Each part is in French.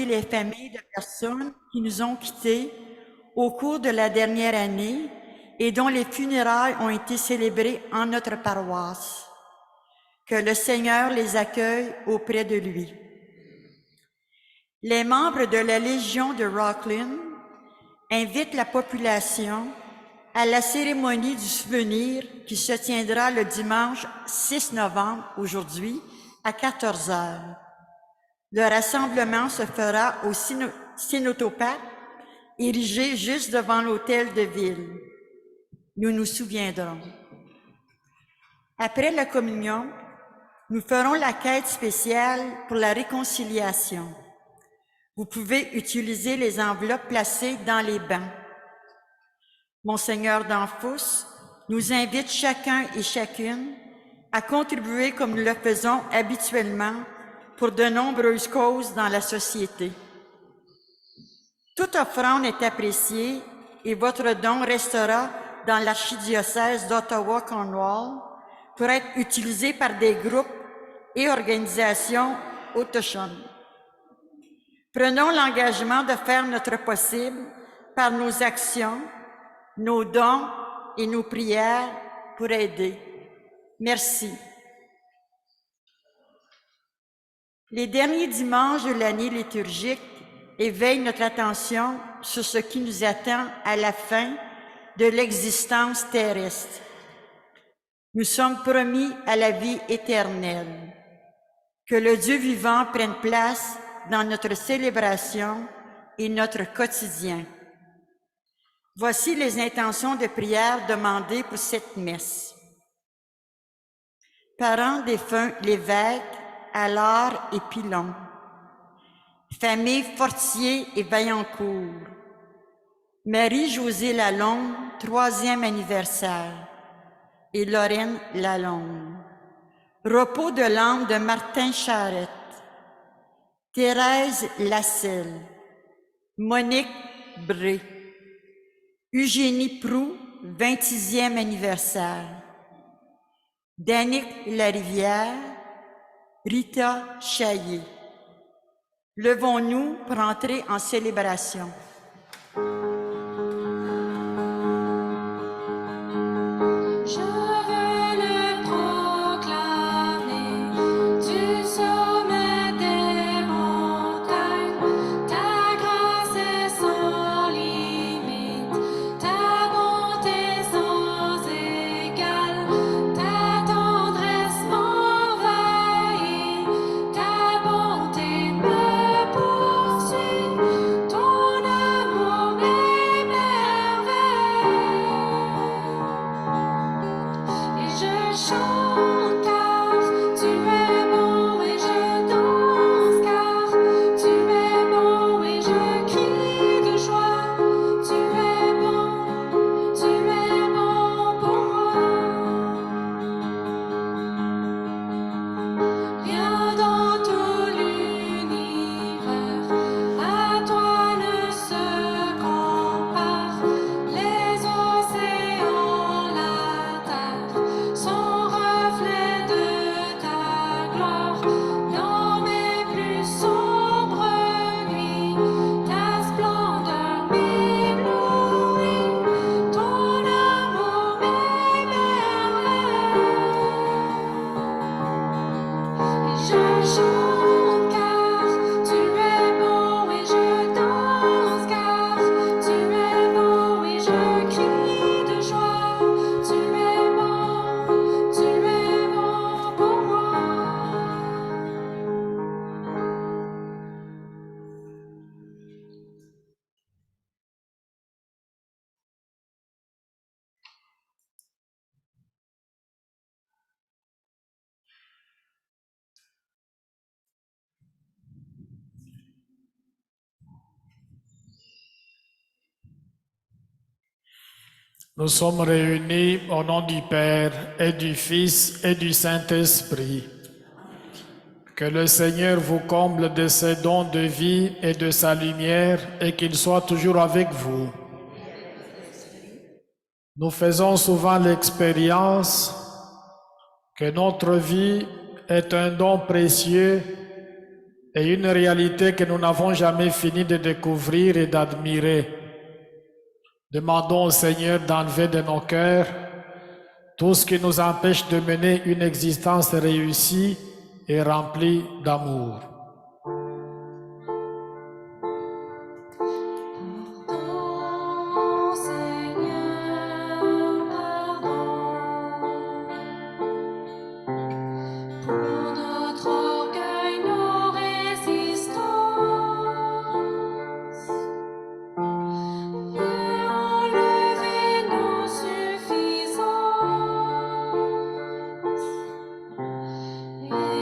les familles de personnes qui nous ont quittés au cours de la dernière année et dont les funérailles ont été célébrées en notre paroisse. Que le Seigneur les accueille auprès de lui. Les membres de la Légion de Rockland invitent la population à la cérémonie du souvenir qui se tiendra le dimanche 6 novembre, aujourd'hui, à 14 heures. Le rassemblement se fera au cénotaphe, érigé juste devant l'hôtel de ville. Nous nous souviendrons. Après la communion, nous ferons la quête spéciale pour la réconciliation. Vous pouvez utiliser les enveloppes placées dans les bancs. Monseigneur Danfous nous invite chacun et chacune à contribuer comme nous le faisons habituellement pour de nombreuses causes dans la société. Toute offrande est appréciée et votre don restera dans l'archidiocèse d'Ottawa-Cornwall pour être utilisé par des groupes et organisations autochtones. Prenons l'engagement de faire notre possible par nos actions, nos dons et nos prières pour aider. Merci. Les derniers dimanches de l'année liturgique éveillent notre attention sur ce qui nous attend à la fin de l'existence terrestre. Nous sommes promis à la vie éternelle. Que le Dieu vivant prenne place dans notre célébration et notre quotidien. Voici les intentions de prière demandées pour cette messe. Parents défunts l'évêque, Allard et Pilon. Famille Fortier et Vaillancourt. Marie-Josée Lalonde, 3e anniversaire. Et Lorraine Lalonde. Repos de l'âme de Martin Charette. Thérèse Lasselle. Monique Bré. Eugénie Proux, 26e anniversaire. Danick Larivière. Rita Chaillé. Levons-nous pour entrer en célébration. Nous sommes réunis au nom du Père et du Fils et du Saint-Esprit. Que le Seigneur vous comble de ses dons de vie et de sa lumière et qu'il soit toujours avec vous. Nous faisons souvent l'expérience que notre vie est un don précieux et une réalité que nous n'avons jamais fini de découvrir et d'admirer. Demandons au Seigneur d'enlever de nos cœurs tout ce qui nous empêche de mener une existence réussie et remplie d'amour.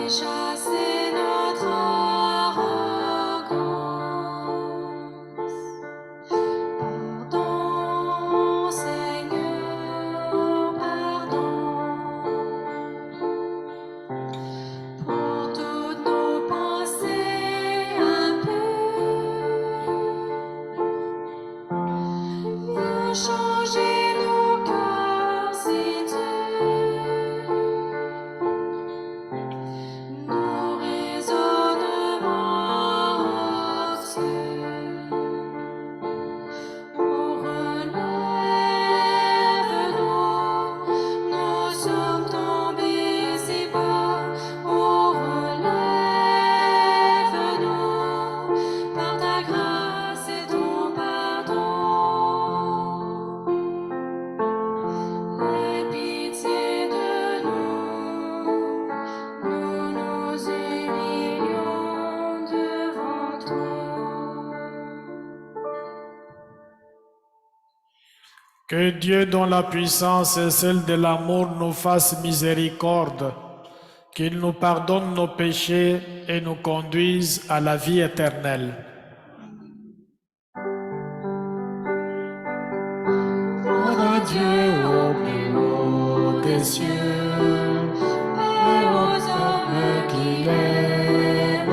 Chasser notre arrogance. Pardon, Seigneur, pardon, pour toutes nos pensées impures. Viens changer nos cœurs si durs. Nos raisonnements obscurs. Oh, relève-nous, nous sommes tombés si bas. Oh, relève-nous, par ta grâce et ton pardon. Aie pitié de nous, nous nous humilions devant toi. Que Dieu, dont la puissance est celle de l'amour, nous fasse miséricorde, qu'il nous pardonne nos péchés et nous conduise à la vie éternelle. Gloire à Dieu au plus haut des cieux, paix aux hommes qui l'aiment.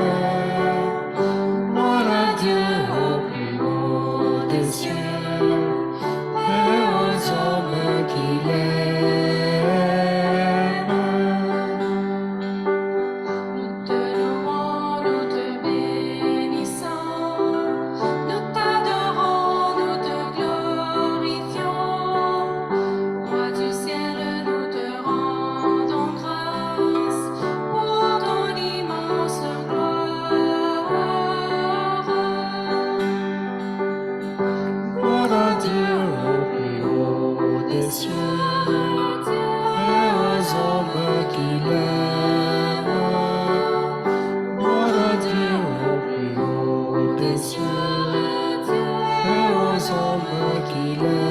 Gloire à Dieu au plus haut des cieux, paix aux hommes qui l'aiment. Nous te louons, nous te bénissons, nous t'adorons, nous te glorifions. Roi du ciel, nous te rendons grâce pour ton immense gloire. Gloire à Dieu au plus haut des cieux, paix aux hommes qui l'aiment. Gloire à Dieu au plus haut des cieux, paix aux hommes qui l'aiment.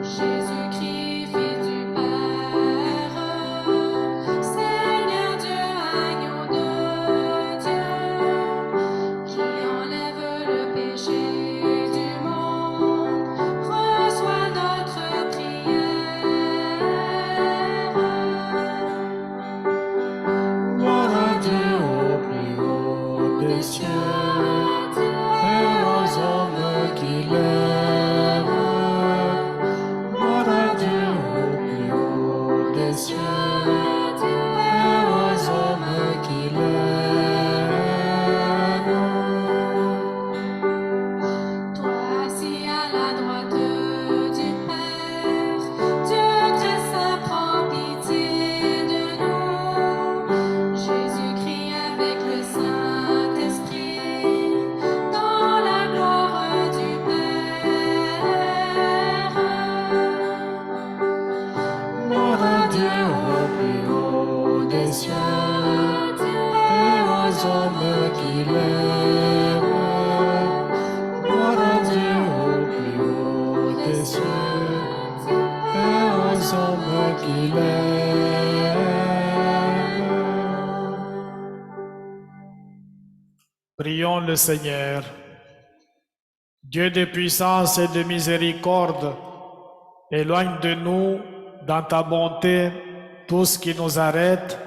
Jésus-Christ, Fils du Père, Seigneur Dieu, agneau de Dieu, qui enlève le péché du monde, reçois notre prière. Gloire à Dieu au plus haut des cieux, paix aux hommes qui l'aiment. Gloire à Dieu au plus haut des cieux, paix aux hommes qui l'aiment. Toi assis à la droite du Père, Dieu très saint, prends pitié de nous. Jésus-Christ avec le Saint-Esprit, dans la gloire du Père. Gloire à Dieu au plus haut des cieux, paix aux hommes qui l'aiment. Gloire à Dieu au plus haut des cieux, paix aux hommes qui l'aiment. Prions le Seigneur. Dieu de puissance et de miséricorde, éloigne de nous, dans ta bonté, tout ce qui nous arrête,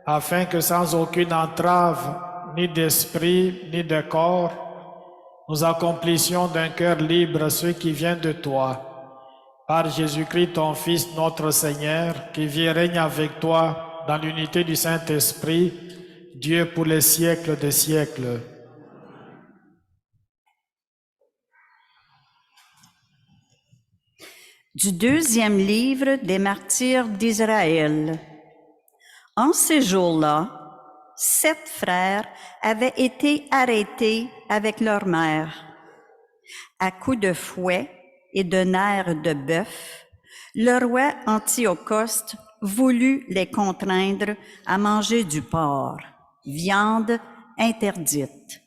afin que sans aucune entrave, ni d'esprit, ni de corps, nous accomplissions d'un cœur libre ce qui vient de toi. Par Jésus-Christ, ton Fils, notre Seigneur, qui vit et règne avec toi dans l'unité du Saint-Esprit, Dieu pour les siècles des siècles. Du deuxième livre des martyrs d'Israël. En ces jours-là, 7 frères avaient été arrêtés avec leur mère. À coups de fouet et de nerfs de bœuf, le roi Antiochoste voulut les contraindre à manger du porc, viande interdite.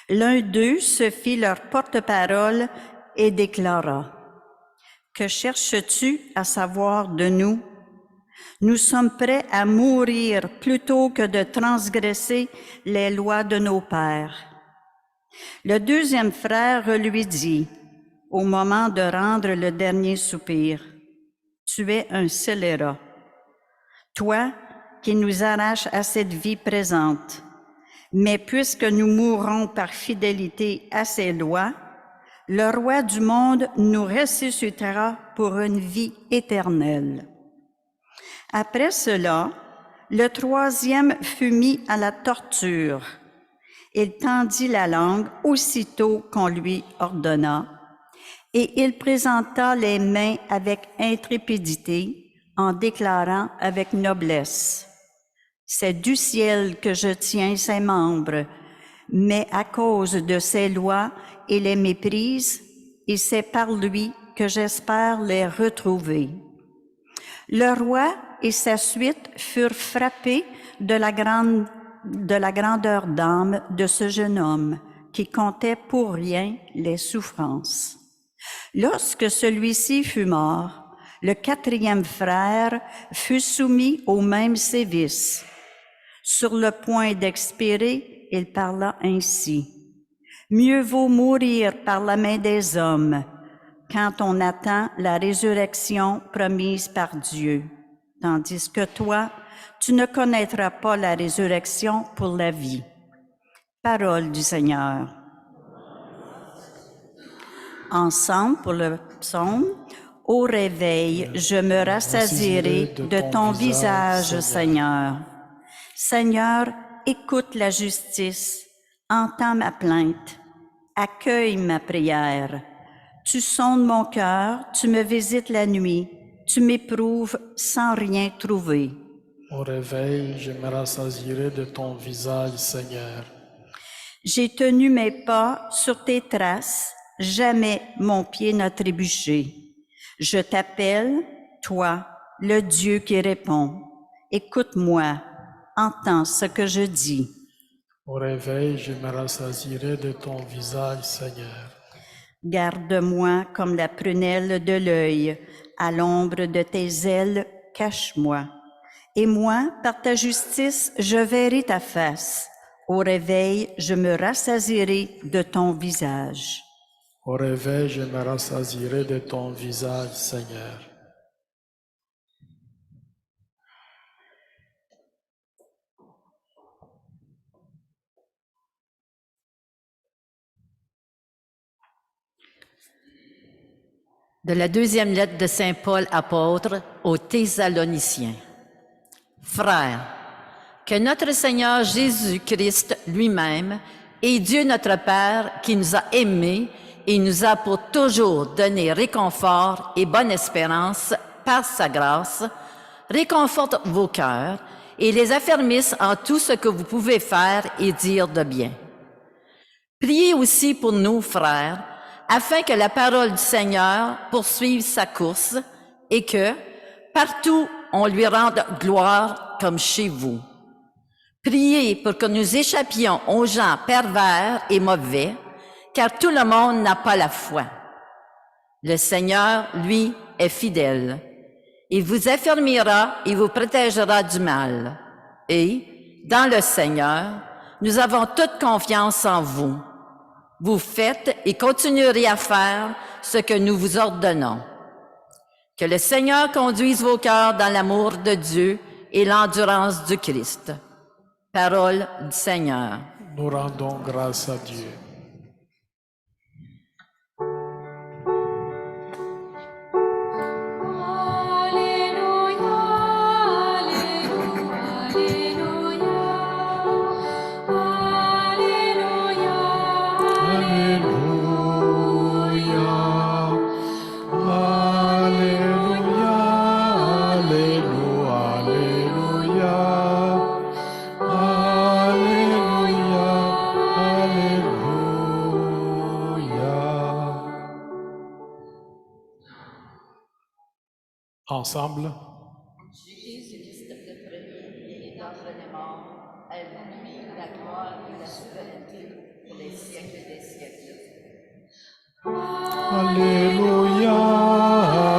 L'un d'eux se fit leur porte-parole et déclara: « Que cherches-tu à savoir de nous? Nous sommes prêts à mourir plutôt que de transgresser les lois de nos pères. » Le deuxième frère lui dit, au moment de rendre le dernier soupir: « Tu es un scélérat, toi qui nous arraches à cette vie présente. Mais puisque nous mourrons par fidélité à ces lois, le roi du monde nous ressuscitera pour une vie éternelle. » Après cela, le troisième fut mis à la torture. Il tendit la langue aussitôt qu'on lui ordonna, et il présenta les mains avec intrépidité en déclarant avec noblesse: « C'est du ciel que je tiens ses membres, mais à cause de ses lois, il les méprise, et c'est par lui que j'espère les retrouver. » Le roi et sa suite furent frappés de la grandeur d'âme de ce jeune homme qui comptait pour rien les souffrances. Lorsque celui-ci fut mort, le quatrième frère fut soumis aux mêmes sévices. Sur le point d'expirer, il parla ainsi: « Mieux vaut mourir par la main des hommes quand on attend la résurrection promise par Dieu, tandis que toi, tu ne connaîtras pas la résurrection pour la vie. » Parole du Seigneur. Ensemble pour le psaume: « Au réveil, je me rassasierai de ton visage, Seigneur. » Seigneur, écoute la justice, entends ma plainte, accueille ma prière. Tu sondes mon cœur, tu me visites la nuit, tu m'éprouves sans rien trouver. Au réveil, je me rassasierai de ton visage, Seigneur. J'ai tenu mes pas sur tes traces, jamais mon pied n'a trébuché. Je t'appelle, toi, le Dieu qui répond. Écoute-moi, entends ce que je dis. Au réveil, je me rassasierai de ton visage, Seigneur. Garde-moi comme la prunelle de l'œil, à l'ombre de tes ailes, cache-moi. Et moi, par ta justice, je verrai ta face. Au réveil, je me rassasierai de ton visage. Au réveil, je me rassasierai de ton visage, Seigneur. De la deuxième lettre de Saint Paul apôtre aux Thessaloniciens. Frères, que notre Seigneur Jésus-Christ lui-même et Dieu notre Père qui nous a aimés et nous a pour toujours donné réconfort et bonne espérance par sa grâce, réconforte vos cœurs et les affermisse en tout ce que vous pouvez faire et dire de bien. Priez aussi pour nous, frères, afin que la parole du Seigneur poursuive sa course et que, partout, on lui rende gloire comme chez vous. Priez pour que nous échappions aux gens pervers et mauvais, car tout le monde n'a pas la foi. Le Seigneur, lui, est fidèle. Il vous affermira et vous protégera du mal. Et, dans le Seigneur, nous avons toute confiance en vous. Vous faites et continuerez à faire ce que nous vous ordonnons. Que le Seigneur conduise vos cœurs dans l'amour de Dieu et l'endurance du Christ. Parole du Seigneur. Nous rendons grâce à Dieu. Alléluia, Alléluia. ensemble. Jésus-Christ le premier et d'entre les morts, à lui la gloire et la souveraineté pour les siècles des siècles. Alléluia,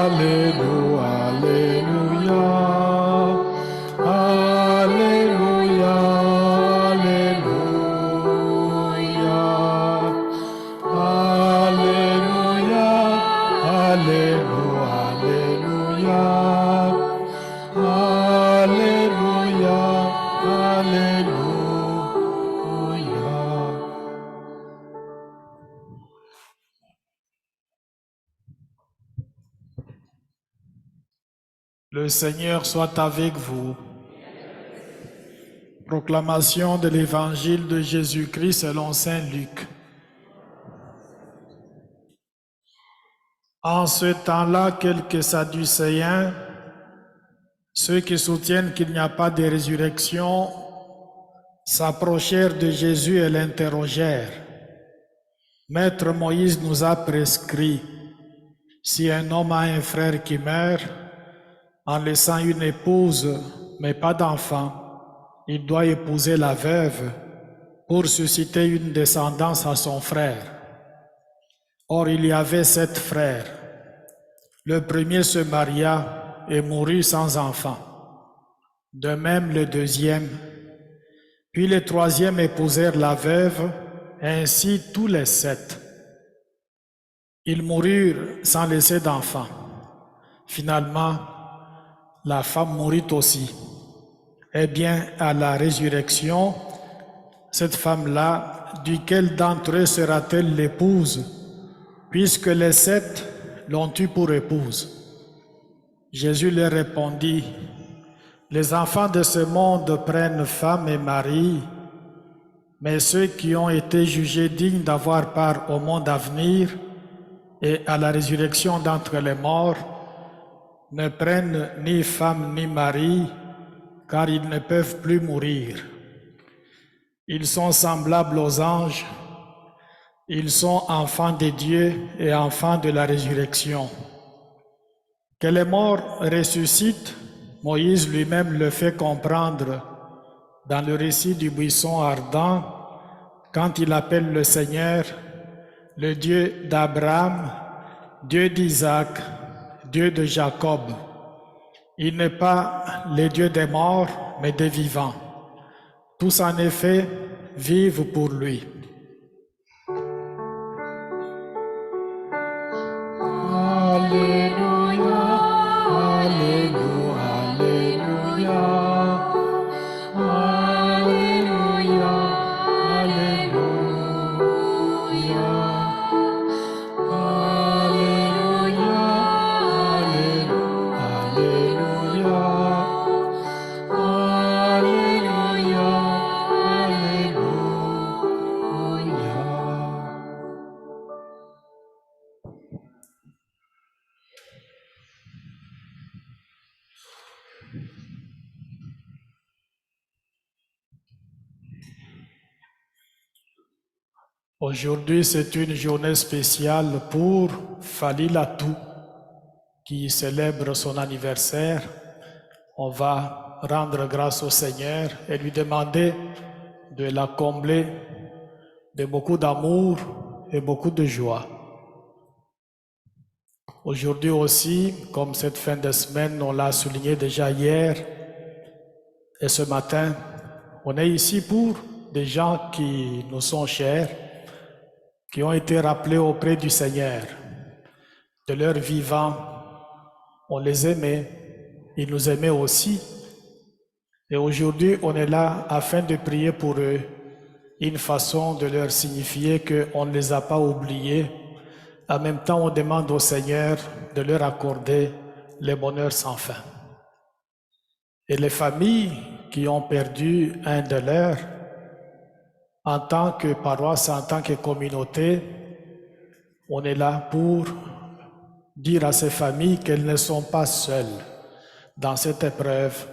Alléluia, Alléluia, Alléluia, Alléluia, Alléluia, Alléluia, Alléluia, Alléluia. Le Seigneur soit avec vous. Proclamation de l'Évangile de Jésus-Christ selon Saint Luc. En ce temps-là, quelques Sadducéens, ceux qui soutiennent qu'il n'y a pas de résurrection, s'approchèrent de Jésus et l'interrogèrent. Maître Moïse nous a prescrit, si un homme a un frère qui meurt, en laissant une épouse, mais pas d'enfant, il doit épouser la veuve pour susciter une descendance à son frère. Or, il y avait 7 frères. Le premier se maria et mourut sans enfant. De même le deuxième. Puis les troisièmes épousèrent la veuve, et ainsi tous les 7. Ils moururent sans laisser d'enfant. Finalement, la femme mourut aussi. Eh bien, à la résurrection, cette femme-là, duquel d'entre eux sera-t-elle l'épouse, puisque les 7 l'ont eue pour épouse? Jésus leur répondit, les enfants de ce monde prennent femme et mari, mais ceux qui ont été jugés dignes d'avoir part au monde à venir et à la résurrection d'entre les morts ne prennent ni femme ni mari, car ils ne peuvent plus mourir. Ils sont semblables aux anges, ils sont enfants de Dieu et enfants de la résurrection. Que les morts ressuscitent, Moïse lui-même le fait comprendre dans le récit du buisson ardent, quand il appelle le Seigneur, le Dieu d'Abraham, Dieu d'Isaac, Dieu de Jacob. Il n'est pas le Dieu des morts, mais des vivants. Tous en effet vivent pour lui. Alléluia, Alléluia, Alléluia, Alléluia, Alléluia, Alléluia, Alléluia, Alléluia, Alléluia. Aujourd'hui, c'est une journée spéciale pour Falilatou, qui célèbre son anniversaire. On va rendre grâce au Seigneur et lui demander de la combler de beaucoup d'amour et beaucoup de joie. Aujourd'hui aussi, comme cette fin de semaine, on l'a souligné déjà hier et ce matin, on est ici pour des gens qui nous sont chers, qui ont été rappelés auprès du Seigneur. De leur vivant, on les aimait, ils nous aimaient aussi. Et aujourd'hui, on est là afin de prier pour eux, une façon de leur signifier qu'on ne les a pas oubliés. En même temps, on demande au Seigneur de leur accorder le bonheur sans fin. Et les familles qui ont perdu un de leurs, en tant que paroisse, en tant que communauté, on est là pour dire à ces familles qu'elles ne sont pas seules dans cette épreuve.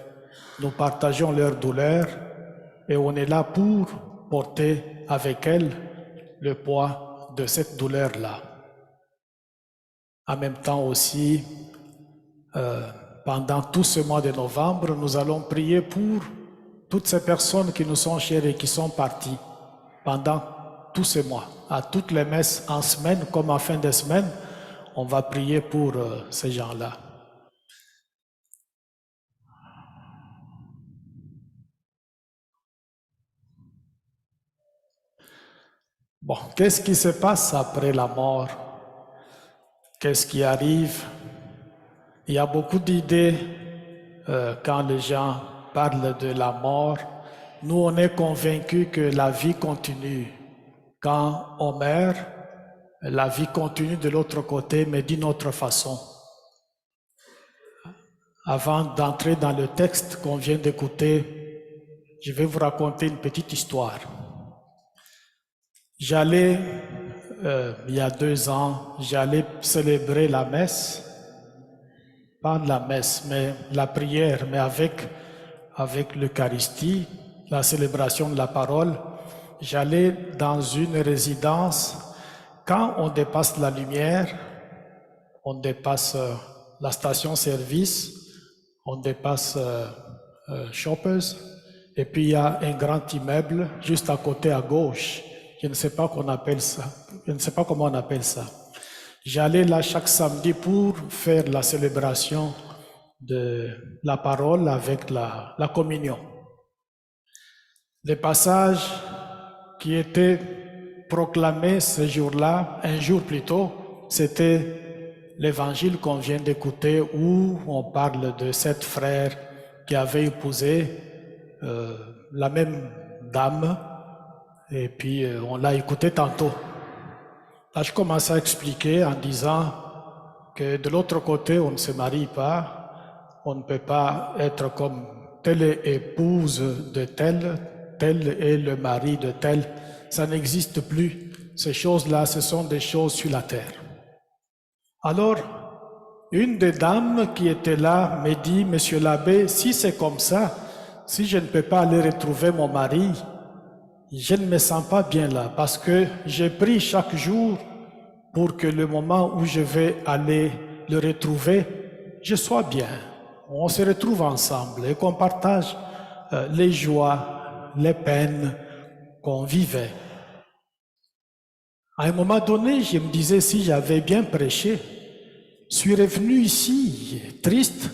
Nous partageons leur douleur et on est là pour porter avec elles le poids de cette douleur-là. En même temps aussi, pendant tout ce mois de novembre, nous allons prier pour toutes ces personnes qui nous sont chères et qui sont parties pendant tout ce mois. À toutes les messes en semaine comme en fin de semaine, on va prier pour ces gens-là. Bon, qu'est-ce qui se passe après la mort? Qu'est-ce qui arrive? Il y a beaucoup d'idées quand les gens parlent de la mort. Nous, on est convaincus que la vie continue. Quand on meurt, la vie continue de l'autre côté, mais d'une autre façon. Avant d'entrer dans le texte qu'on vient d'écouter, je vais vous raconter une petite histoire. J'allais, il y a 2 ans, j'allais célébrer la messe, pas la messe, mais la prière, mais avec l'Eucharistie, la célébration de la parole. J'allais dans une résidence. Quand on dépasse la lumière, on dépasse la station-service, on dépasse Shoppers, et puis il y a un grand immeuble juste à côté à gauche. Je ne sais pas comment on appelle ça. J'allais là chaque samedi pour faire la célébration de la parole avec la communion. Les passages qui étaient proclamés ce jour-là, un jour plus tôt, c'était l'évangile qu'on vient d'écouter où on parle de 7 frères qui avaient épousé la même dame. Et puis, on l'a écouté tantôt. Là, je commence à expliquer en disant que de l'autre côté, on ne se marie pas, on ne peut pas être comme telle épouse de tel est le mari de tel. Ça n'existe plus. Ces choses-là, ce sont des choses sur la terre. Alors, une des dames qui était là me dit, Monsieur l'abbé, si c'est comme ça, si je ne peux pas aller retrouver mon mari, je ne me sens pas bien là parce que j'ai pris chaque jour pour que le moment où je vais aller le retrouver, je sois bien. On se retrouve ensemble et qu'on partage les joies, les peines qu'on vivait. À un moment donné, je me disais si j'avais bien prêché, je suis revenu ici, triste,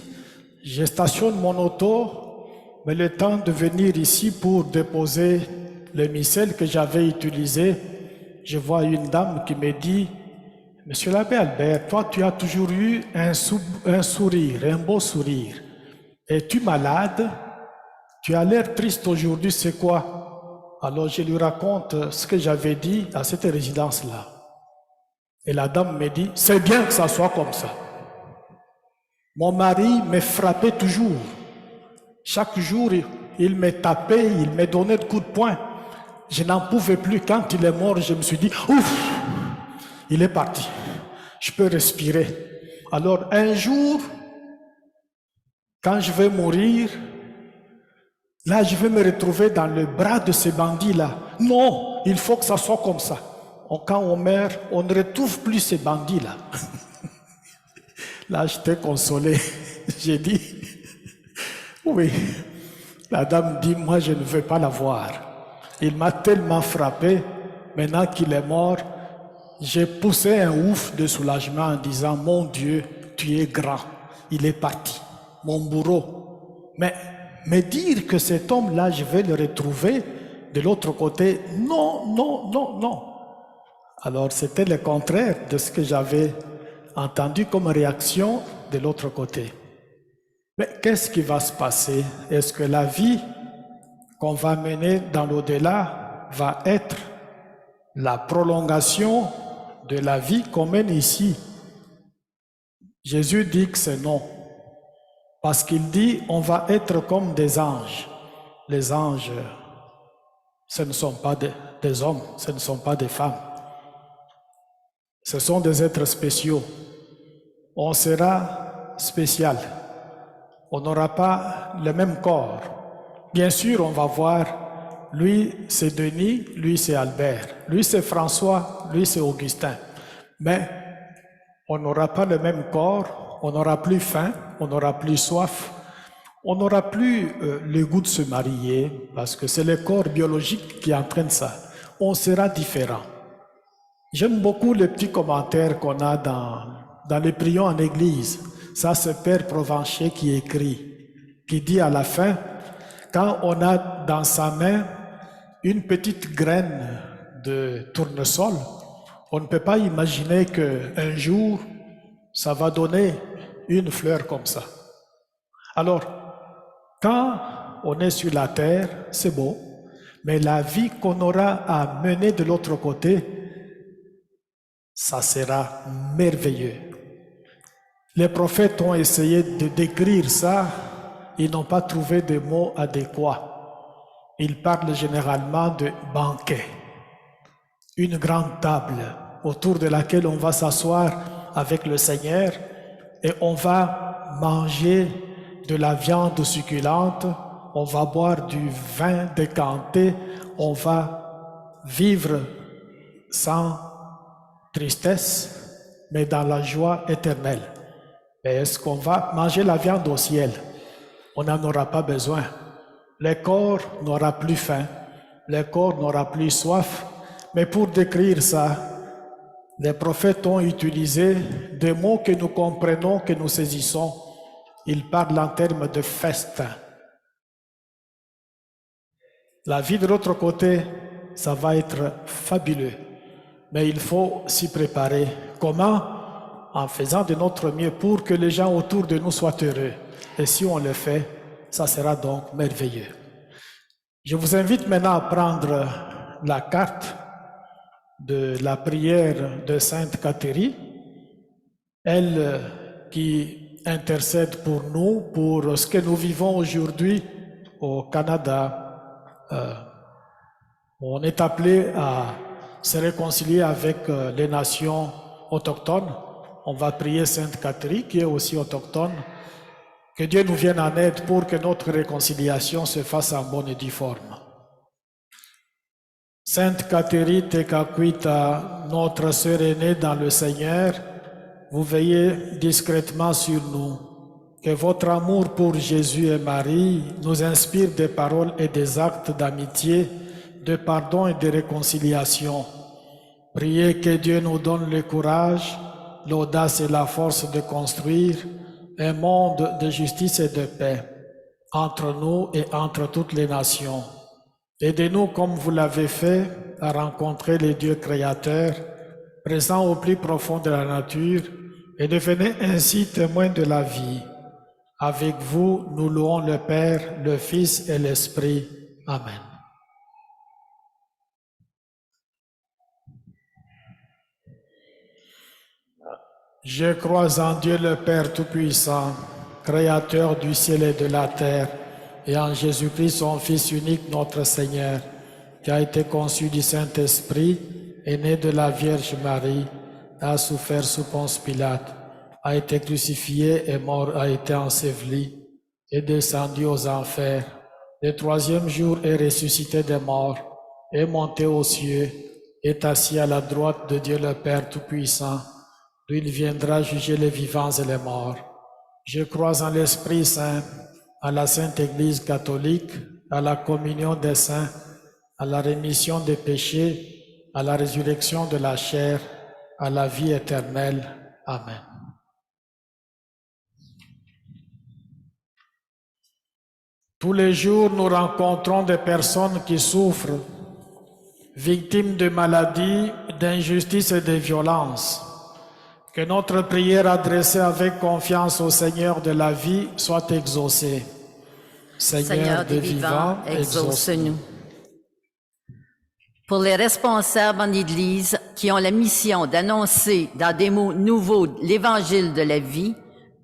je stationne mon auto, mais le temps de venir ici pour déposer le missel que j'avais utilisé, je vois une dame qui me dit, Monsieur l'abbé Albert, toi tu as toujours eu un sourire, un beau sourire. Es-tu malade? Tu as l'air triste aujourd'hui, c'est quoi? Alors je lui raconte ce que j'avais dit à cette résidence-là. Et la dame me dit, c'est bien que ça soit comme ça. Mon mari me frappait toujours. Chaque jour, il me tapait, il me donnait de coups de poing. Je n'en pouvais plus. Quand il est mort, je me suis dit, ouf, il est parti. Je peux respirer. Alors un jour, quand je vais mourir, là je vais me retrouver dans le bras de ces bandits-là. Non, il faut que ça soit comme ça. Quand on meurt, on ne retrouve plus ces bandits-là. Là, j'étais consolé. J'ai dit, oui. La dame dit, moi je ne veux pas la voir. Il m'a tellement frappé, maintenant qu'il est mort, j'ai poussé un ouf de soulagement en disant, mon Dieu, tu es grand, il est parti, mon bourreau. Mais me dire que cet homme-là, je vais le retrouver de l'autre côté, non, non, non, non. Alors c'était le contraire de ce que j'avais entendu comme réaction de l'autre côté. Mais qu'est-ce qui va se passer? Est-ce que la vie qu'on va mener dans l'au-delà va être la prolongation de la vie qu'on mène ici? Jésus dit que c'est non. Parce qu'il dit on va être comme des anges. Les anges, ce ne sont pas des hommes, ce ne sont pas des femmes. Ce sont des êtres spéciaux. On sera spécial. On n'aura pas le même corps. Bien sûr, on va voir, lui c'est Denis, lui c'est Albert, lui c'est François, lui c'est Augustin. Mais on n'aura pas le même corps, on n'aura plus faim, on n'aura plus soif, on n'aura plus le goût de se marier, parce que c'est le corps biologique qui entraîne ça. On sera différent. J'aime beaucoup les petits commentaires qu'on a dans les prions en église. Ça, c'est Père Provencher qui écrit, qui dit à la fin, quand on a dans sa main une petite graine de tournesol, on ne peut pas imaginer qu'un jour, ça va donner une fleur comme ça. Alors, quand on est sur la terre, c'est beau, mais la vie qu'on aura à mener de l'autre côté, ça sera merveilleux. Les prophètes ont essayé de décrire ça, ils n'ont pas trouvé de mots adéquats. Ils parlent généralement de banquet, une grande table autour de laquelle on va s'asseoir avec le Seigneur et on va manger de la viande succulente, on va boire du vin décanté, on va vivre sans tristesse, mais dans la joie éternelle. Mais est-ce qu'on va manger la viande au ciel? On n'en aura pas besoin. Le corps n'aura plus faim, le corps n'aura plus soif, mais pour décrire ça, les prophètes ont utilisé des mots que nous comprenons, que nous saisissons. Ils parlent en termes de festin. La vie de l'autre côté, ça va être fabuleux, mais il faut s'y préparer. Comment? En faisant de notre mieux pour que les gens autour de nous soient heureux. Et si on le fait, ça sera donc merveilleux. Je vous invite maintenant à prendre la carte de la prière de Sainte Catherine, elle qui intercède pour nous, pour ce que nous vivons aujourd'hui au Canada. On est appelé à se réconcilier avec les nations autochtones. On va prier Sainte Catherine, qui est aussi autochtone. Que Dieu nous vienne en aide pour que notre réconciliation se fasse en bonne et due forme. Sainte Catherine Tekakwita, notre sœur aînée dans le Seigneur, vous veillez discrètement sur nous. Que votre amour pour Jésus et Marie nous inspire des paroles et des actes d'amitié, de pardon et de réconciliation. Priez que Dieu nous donne le courage, l'audace et la force de construire un monde de justice et de paix entre nous et entre toutes les nations. Aidez-nous, comme vous l'avez fait, à rencontrer les dieux créateurs, présents au plus profond de la nature, et devenez ainsi témoins de la vie. Avec vous, nous louons le Père, le Fils et l'Esprit. Amen. Je crois en Dieu le Père Tout-Puissant, Créateur du ciel et de la terre, et en Jésus-Christ, son Fils unique, notre Seigneur, qui a été conçu du Saint-Esprit, est né de la Vierge Marie, a souffert sous Ponce Pilate, a été crucifié et mort, a été enseveli, est descendu aux enfers. Le troisième jour est ressuscité des morts, est monté aux cieux, est assis à la droite de Dieu le Père Tout-Puissant, d'où il viendra juger les vivants et les morts. Je crois en l'Esprit Saint, à la Sainte Église catholique, à la communion des saints, à la rémission des péchés, à la résurrection de la chair, à la vie éternelle. Amen. Tous les jours, nous rencontrons des personnes qui souffrent, victimes de maladies, d'injustices et de violences. Que notre prière adressée avec confiance au Seigneur de la vie soit exaucée. Seigneur des vivants, exauce-nous. Pour les responsables en Église qui ont la mission d'annoncer dans des mots nouveaux l'Évangile de la vie,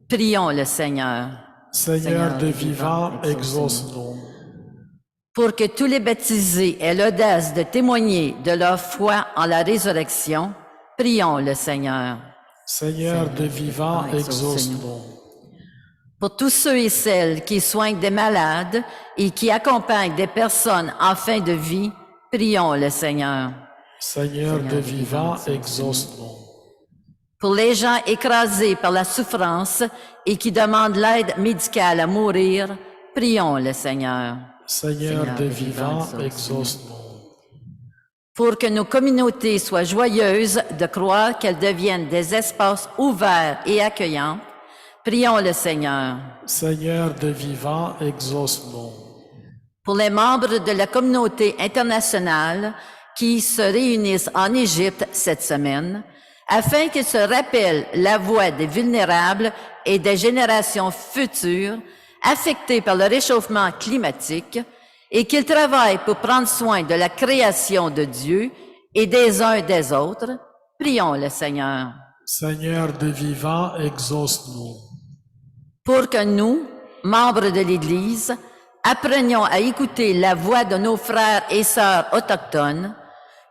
prions le Seigneur. Seigneur des vivants, exauce-nous. Pour que tous les baptisés aient l'audace de témoigner de leur foi en la résurrection, prions le Seigneur. Seigneur des vivants, exauce-nous. Pour tous ceux et celles qui soignent des malades et qui accompagnent des personnes en fin de vie, prions le Seigneur. Seigneur des vivants, exauce-nous. Pour les gens écrasés par la souffrance et qui demandent l'aide médicale à mourir, prions le Seigneur. Seigneur des vivants, exauce-nous. Pour que nos communautés soient joyeuses de croire qu'elles deviennent des espaces ouverts et accueillants, prions le Seigneur. Seigneur des vivants, exauce-nous. Pour les membres de la communauté internationale qui se réunissent en Égypte cette semaine, afin qu'ils se rappellent la voix des vulnérables et des générations futures affectées par le réchauffement climatique, et qu'ils travaillent pour prendre soin de la création de Dieu et des uns des autres, prions le Seigneur. Seigneur des vivants, exauce-nous. Pour que nous, membres de l'Église, apprenions à écouter la voix de nos frères et sœurs autochtones,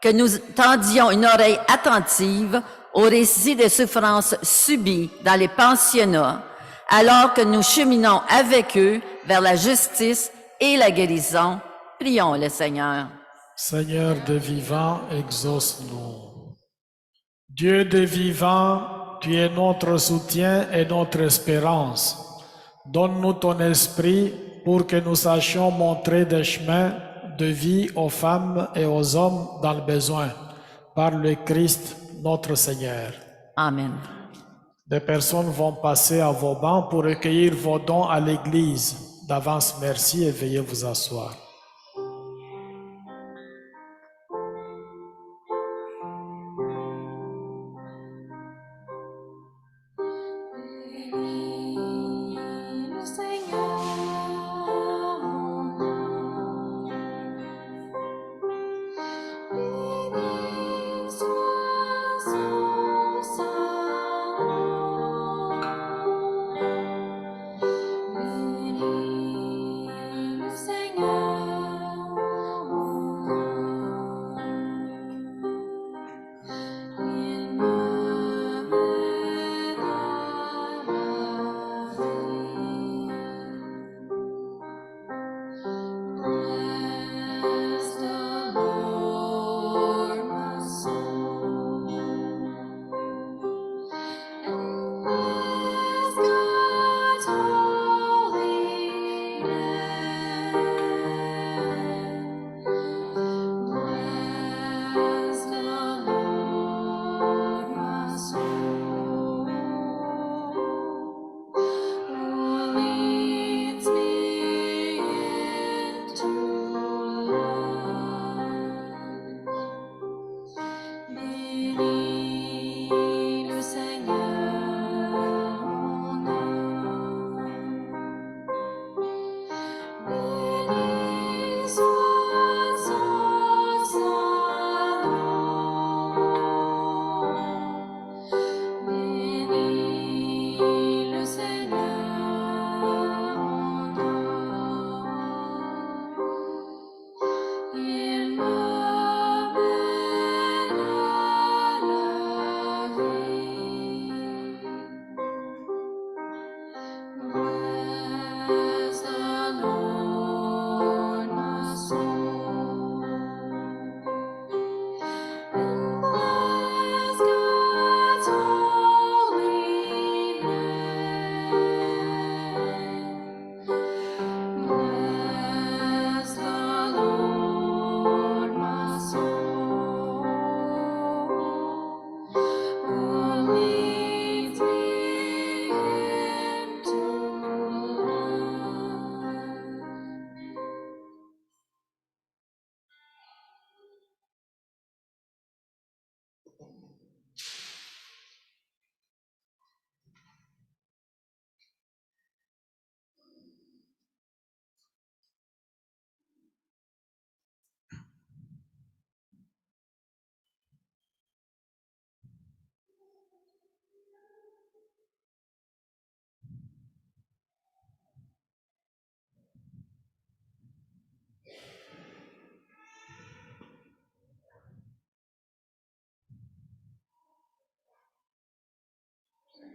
que nous tendions une oreille attentive aux récits de souffrances subies dans les pensionnats, alors que nous cheminons avec eux vers la justice et la guérison, prions le Seigneur. Seigneur des vivants, exauce-nous. Dieu des vivants, tu es notre soutien et notre espérance. Donne-nous ton esprit pour que nous sachions montrer des chemins de vie aux femmes et aux hommes dans le besoin, par le Christ notre Seigneur. Amen. Des personnes vont passer à vos bancs pour recueillir vos dons à l'Église. D'avance, merci et veuillez vous asseoir.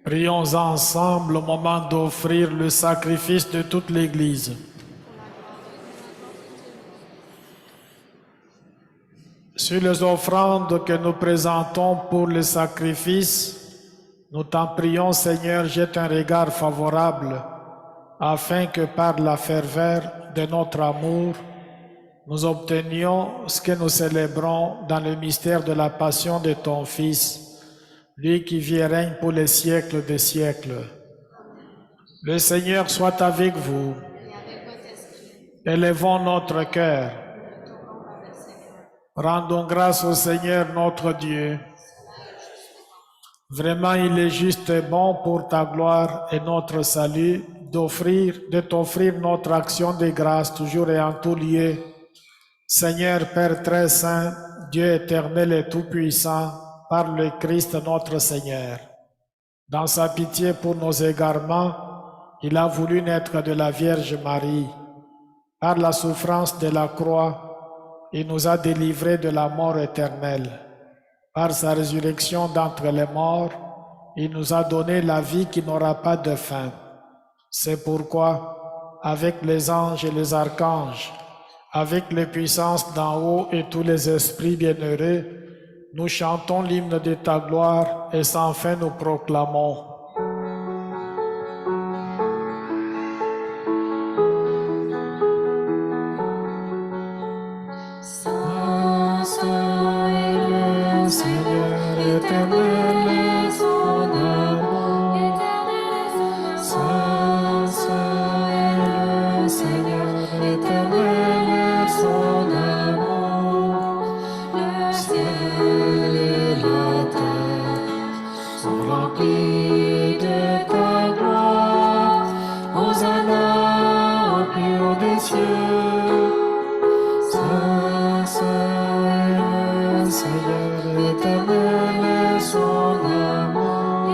Prions ensemble au moment d'offrir le sacrifice de toute l'Église. Sur les offrandes que nous présentons pour le sacrifice, Nous t'en prions, Seigneur, jette un regard favorable, afin que par la ferveur de notre amour, nous obtenions ce que nous célébrons dans le mystère de la passion de ton Fils, lui qui vit et règne pour les siècles des siècles. Le Seigneur soit avec vous. Élevons notre cœur. Rendons grâce au Seigneur notre Dieu. Vraiment, il est juste et bon pour ta gloire et notre salut de t'offrir notre action de grâce toujours et en tout lieu. Seigneur Père très saint, Dieu éternel et tout-puissant, par le Christ notre Seigneur. Dans sa pitié pour nos égarements, il a voulu naître de la Vierge Marie. Par la souffrance de la croix, il nous a délivrés de la mort éternelle. Par sa résurrection d'entre les morts, il nous a donné la vie qui n'aura pas de fin. C'est pourquoi, avec les anges et les archanges, avec les puissances d'en haut et tous les esprits bienheureux, nous chantons l'hymne de ta gloire et sans fin nous proclamons. Saint, Saint est le Seigneur éternel, son amour. Saint, Saint est le Seigneur éternel, son amour. Le ciel et la terre sont remplis de ta gloire. Hosanna au plus haut des cieux. Saint, Saint est le Seigneur éternel, son amour.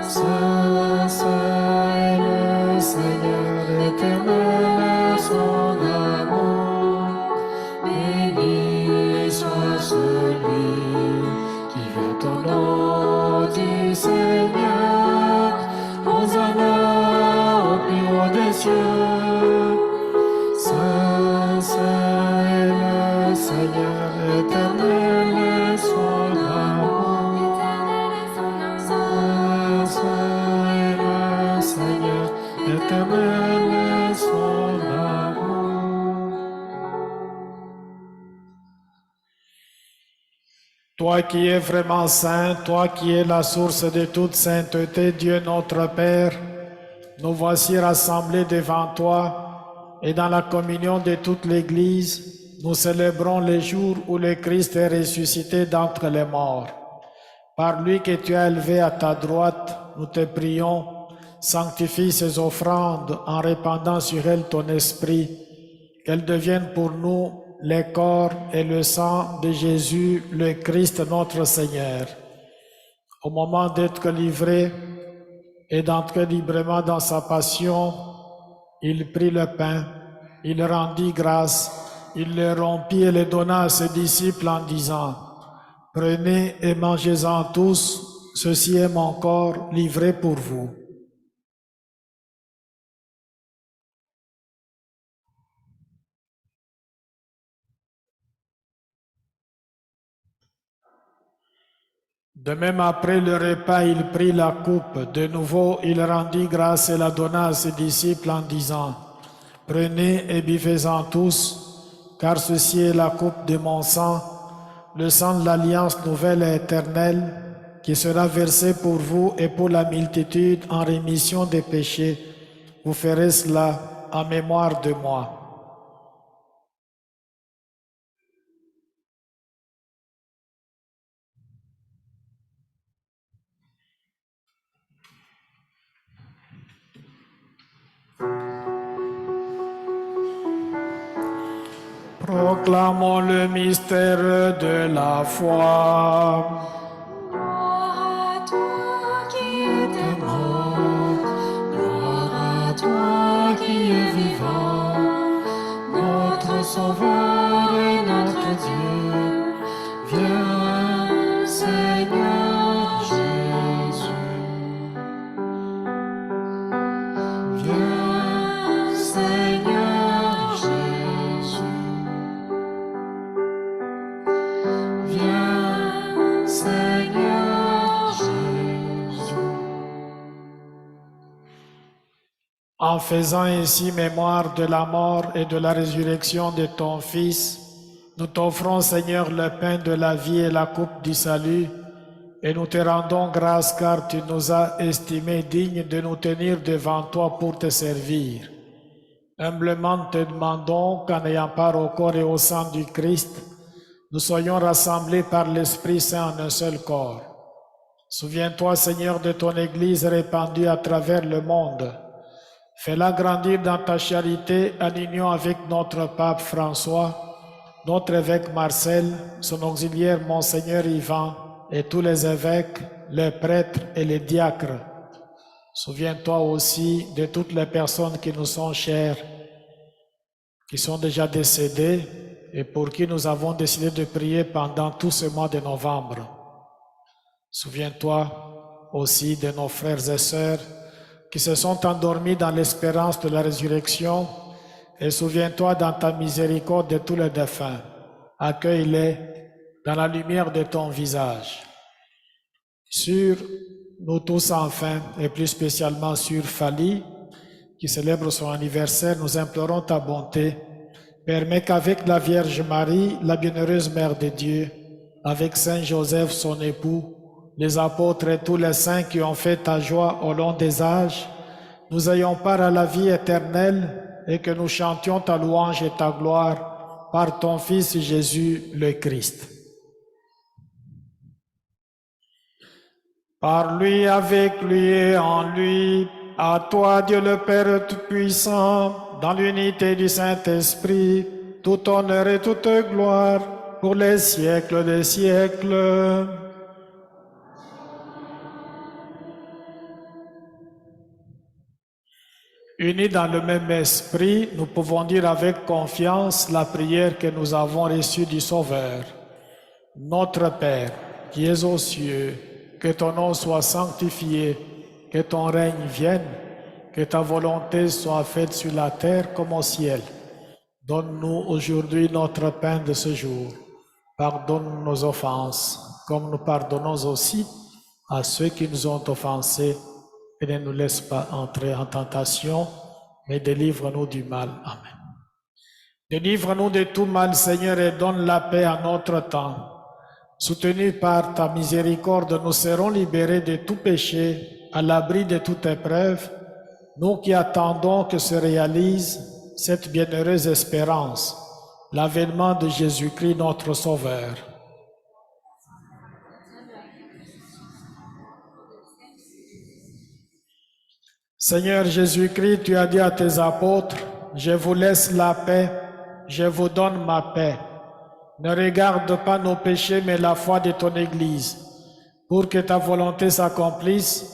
Saint, Saint est le Seigneur éternel, son amour. Béni soit celui qui vient au nom du Seigneur. Hosanna au plus haut des cieux. Saint, Saint est le Seigneur éternel, son amour. Saint, Saint est le Seigneur éternel, son amour. Toi qui es vraiment saint, toi qui es la source de toute sainteté, Dieu notre Père, nous voici rassemblés devant toi et dans la communion de toute l'Église, nous célébrons les jours où le Christ est ressuscité d'entre les morts. Par lui que tu as élevé à ta droite, nous te prions, sanctifie ces offrandes en répandant sur elles ton esprit, qu'elles deviennent pour nous le corps et le sang de Jésus, le Christ notre Seigneur. Au moment d'être livré et d'entrer librement dans sa passion, il prit le pain, il rendit grâce, il le rompit et le donna à ses disciples en disant, « Prenez et mangez-en tous, ceci est mon corps livré pour vous. » De même, après le repas, il prit la coupe. De nouveau, il rendit grâce et la donna à ses disciples en disant, « Prenez et buvez-en tous, car ceci est la coupe de mon sang, le sang de l'alliance nouvelle et éternelle, qui sera versé pour vous et pour la multitude en rémission des péchés. Vous ferez cela en mémoire de moi. » Proclamons le mystère de la foi. Gloire à toi qui es mort, gloire à toi qui es vivant, notre Sauveur et notre Dieu. Viens, Seigneur Jésus. Viens, Seigneur Jésus. Viens, Seigneur Jésus. En faisant ainsi mémoire de la mort et de la résurrection de ton Fils, nous t'offrons, Seigneur, le pain de la vie et la coupe du salut, et nous te rendons grâce car tu nous as estimés dignes de nous tenir devant toi pour te servir. Humblement te demandons qu'en ayant part au corps et au sang du Christ, nous soyons rassemblés par l'Esprit Saint en un seul corps. Souviens-toi, Seigneur, de ton Église répandue à travers le monde. Fais-la grandir dans ta charité en union avec notre pape François, notre évêque Marcel, son auxiliaire Monseigneur Ivan et tous les évêques, les prêtres et les diacres. Souviens-toi aussi de toutes les personnes qui nous sont chères, qui sont déjà décédées et pour qui nous avons décidé de prier pendant tout ce mois de novembre. Souviens-toi aussi de nos frères et sœurs qui se sont endormis dans l'espérance de la résurrection, et souviens-toi dans ta miséricorde de tous les défunts. Accueille-les dans la lumière de ton visage. Sur nous tous enfin, et plus spécialement sur Fali, qui célèbre son anniversaire, nous implorons ta bonté. Permets qu'avec la Vierge Marie, la bienheureuse Mère de Dieu, avec Saint Joseph, son époux, les apôtres et tous les saints qui ont fait ta joie au long des âges, nous ayons part à la vie éternelle et que nous chantions ta louange et ta gloire par ton Fils Jésus le Christ. Par lui, avec lui et en lui, à toi Dieu le Père Tout-Puissant, dans l'unité du Saint-Esprit, tout honneur et toute gloire pour les siècles des siècles. Unis dans le même esprit, nous pouvons dire avec confiance la prière que nous avons reçue du Sauveur. Notre Père, qui es aux cieux, que ton nom soit sanctifié, que ton règne vienne, que ta volonté soit faite sur la terre comme au ciel. Donne-nous aujourd'hui notre pain de ce jour. Pardonne nos offenses, comme nous pardonnons aussi à ceux qui nous ont offensés. Et ne nous laisse pas entrer en tentation, mais délivre-nous du mal. Amen. Délivre-nous de tout mal, Seigneur, et donne la paix à notre temps. Soutenus par ta miséricorde, nous serons libérés de tout péché, à l'abri de toute épreuve, nous qui attendons que se réalise cette bienheureuse espérance, l'avènement de Jésus-Christ, notre Sauveur. Seigneur Jésus-Christ, tu as dit à tes apôtres, « Je vous laisse la paix, je vous donne ma paix. Ne regarde pas nos péchés, mais la foi de ton Église. Pour que ta volonté s'accomplisse,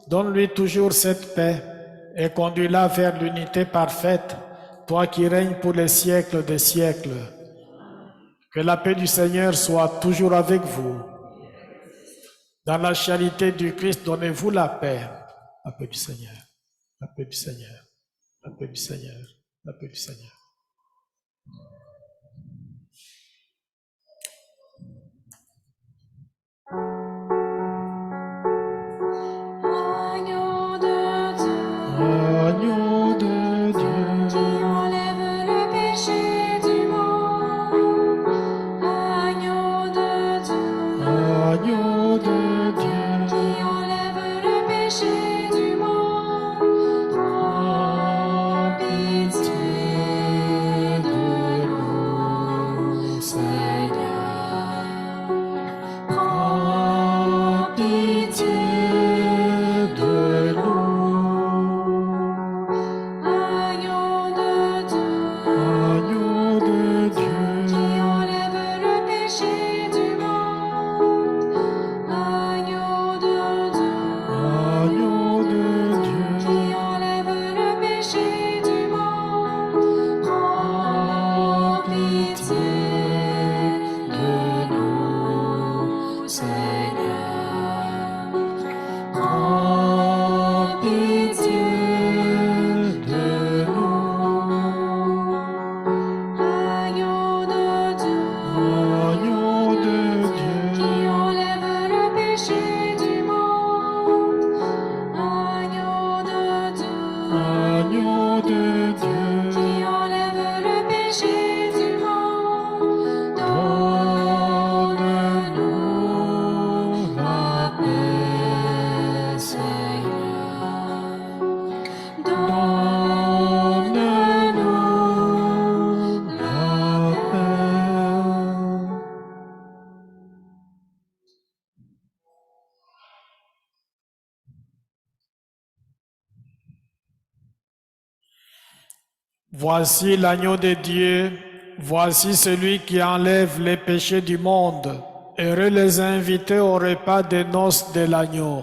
donne-lui toujours cette paix et conduis-la vers l'unité parfaite, toi qui règnes pour les siècles des siècles. Que la paix du Seigneur soit toujours avec vous. Dans la charité du Christ, donnez-vous la paix. La paix du Seigneur. La paix du Seigneur, la paix du Seigneur, la paix du Seigneur. Agneau de Dieu, Agneau de Dieu, qui enlève le péché du monde. Agneau de Dieu, Agneau de Dieu, qui enlève le péché du monde. Prends pitié de Voici l'agneau de Dieu, voici celui qui enlève les péchés du monde. Heureux les invités au repas des noces de l'agneau.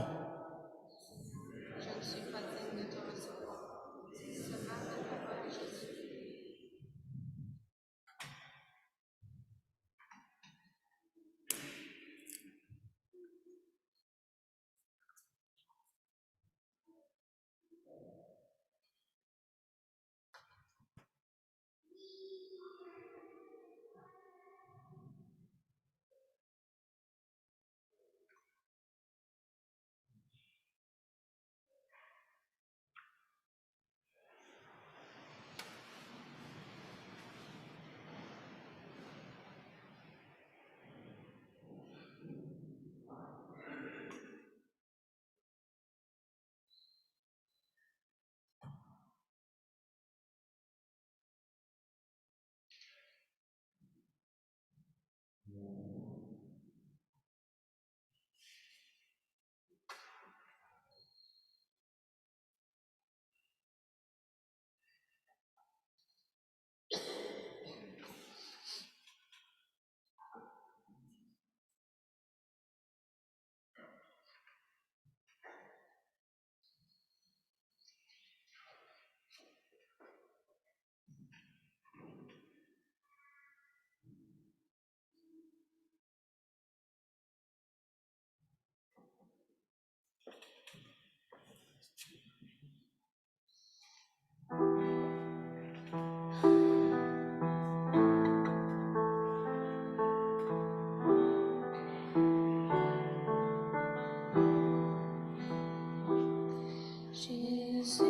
Jésus,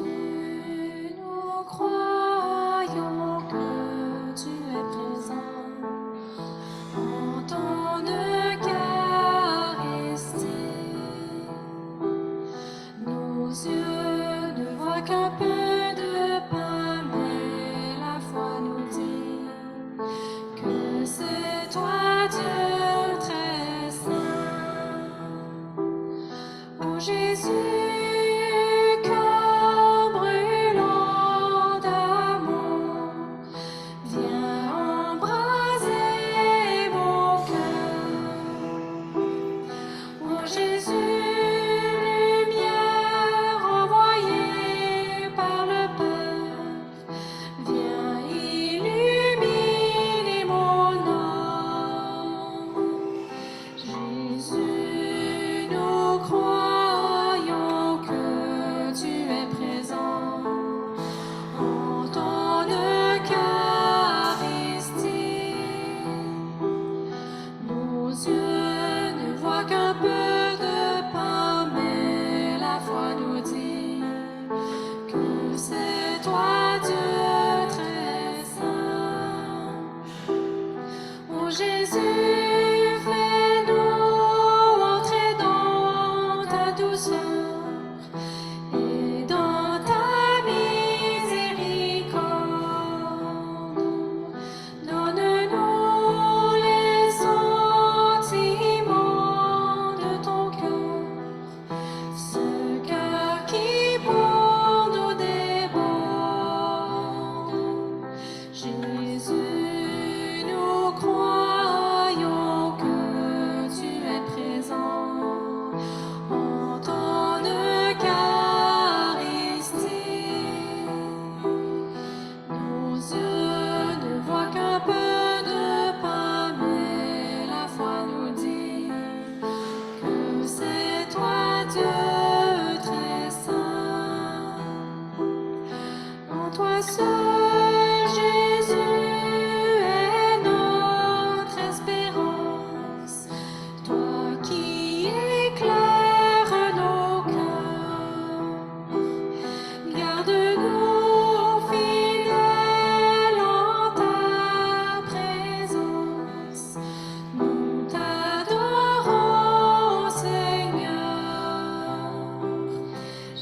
nous croyons que tu es présent en ton Eucharistie. Nos yeux ne voient qu'un peu de pain, mais la foi nous dit que c'est toi, Dieu très saint. Ô Jésus,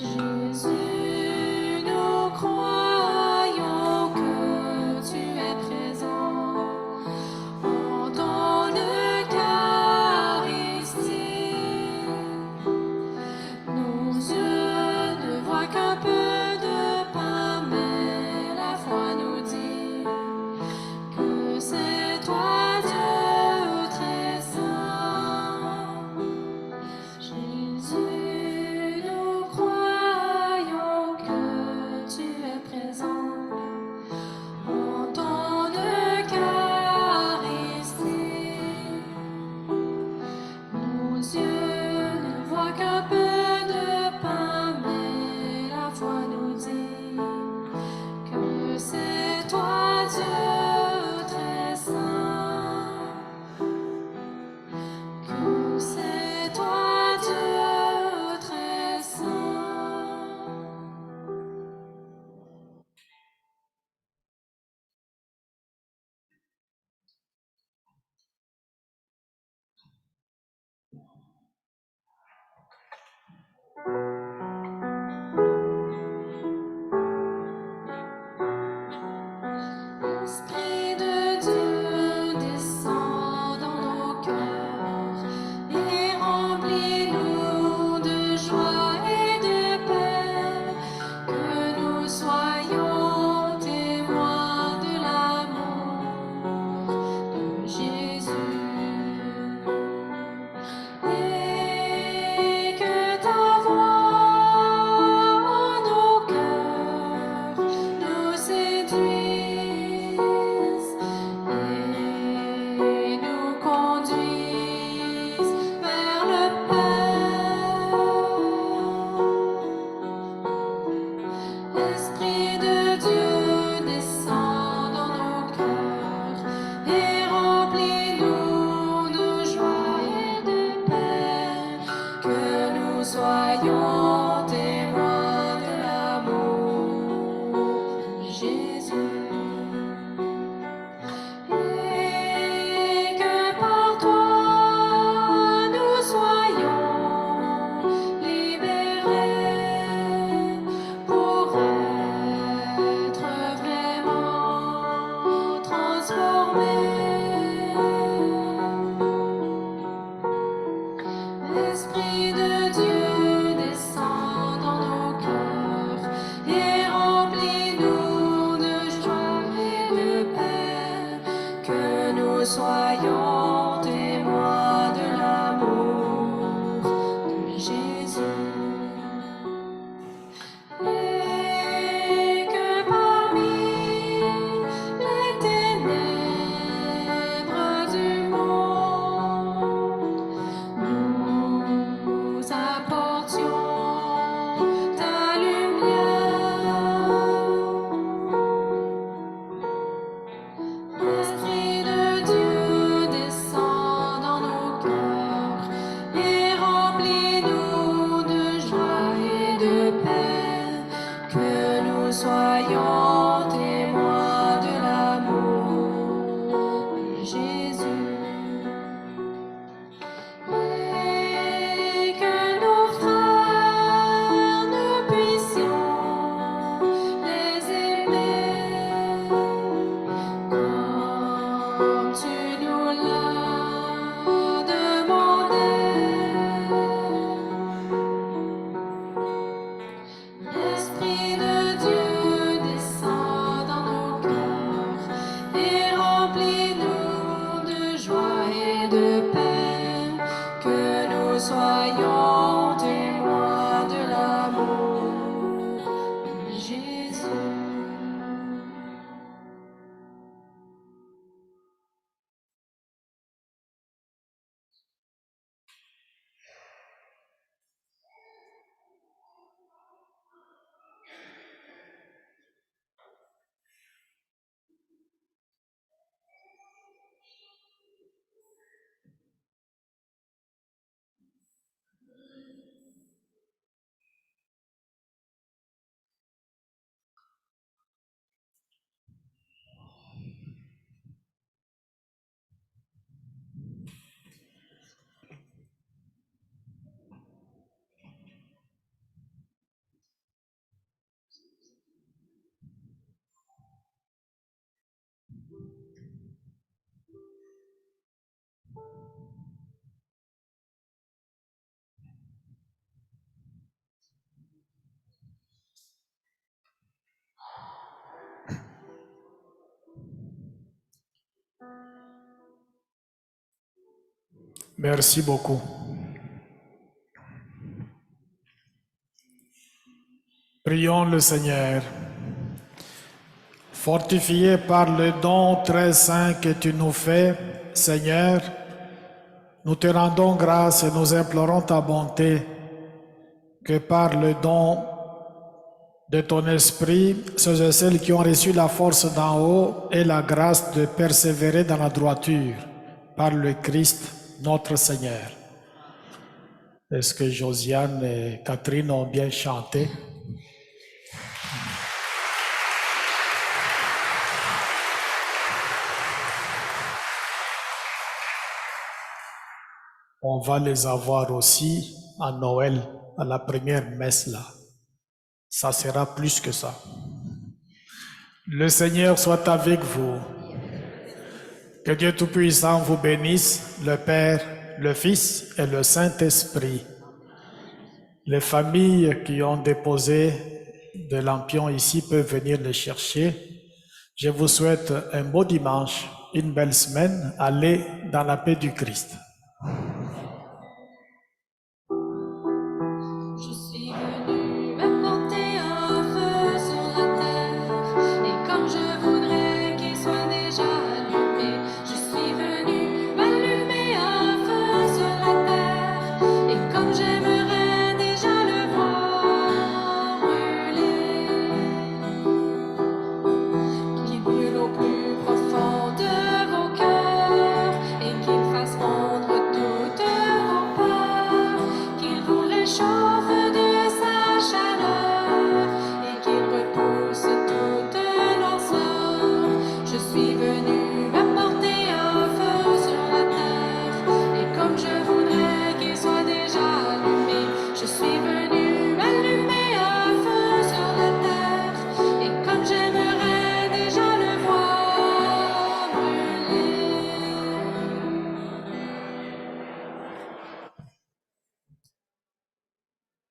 Jésus, nous croyons. Esprit de Dieu, descend dans nos cœurs et remplis-nous de joie et de paix, que nous soyons témoins de l'amour de Jésus. Et que ta voix en nos cœurs nous séduise et nous conduise vers le Père. Esprit de Dieu, descend dans nos cœurs et remplis-nous de joie et de paix, que nous soyons témoins de l'amour de Jésus. Et que par toi nous soyons libérés pour être vraiment transformés. Esprit de Dieu, descend dans nos cœurs et remplis-nous de joie et de paix, que nous soyons témoins de l'amour de Jésus. Et que parmi les ténèbres du monde, nous apportions ta lumière. Esprit de Dieu, descend dans nos cœurs et remplis-nous de joie et de paix, que nous soyons témoins de l'amour de Jésus. Et que nos frères, nous puissions les aimer comme tu nous l'as demandé. Esprit de Dieu, descend dans nos cœurs et remplis-nous de joie et de paix, que nous soyons témoins de l'amour de Jésus. Merci beaucoup. Prions le Seigneur. Fortifiés par le don très saint que tu nous fais, Seigneur, nous te rendons grâce et nous implorons ta bonté, que par le don de ton esprit, ceux et celles qui ont reçu la force d'en haut et la grâce de persévérer dans la droiture, par le Christ notre Seigneur. Est-ce que Josiane et Catherine ont bien chanté? On va les avoir aussi à Noël. à la première messe là. Ça sera plus que ça. Le Seigneur soit avec vous. Que Dieu Tout-Puissant vous bénisse, le Père, le Fils et le Saint-Esprit. Les familles qui ont déposé des lampions ici peuvent venir les chercher. Je vous souhaite un beau dimanche, une belle semaine. Allez dans la paix du Christ.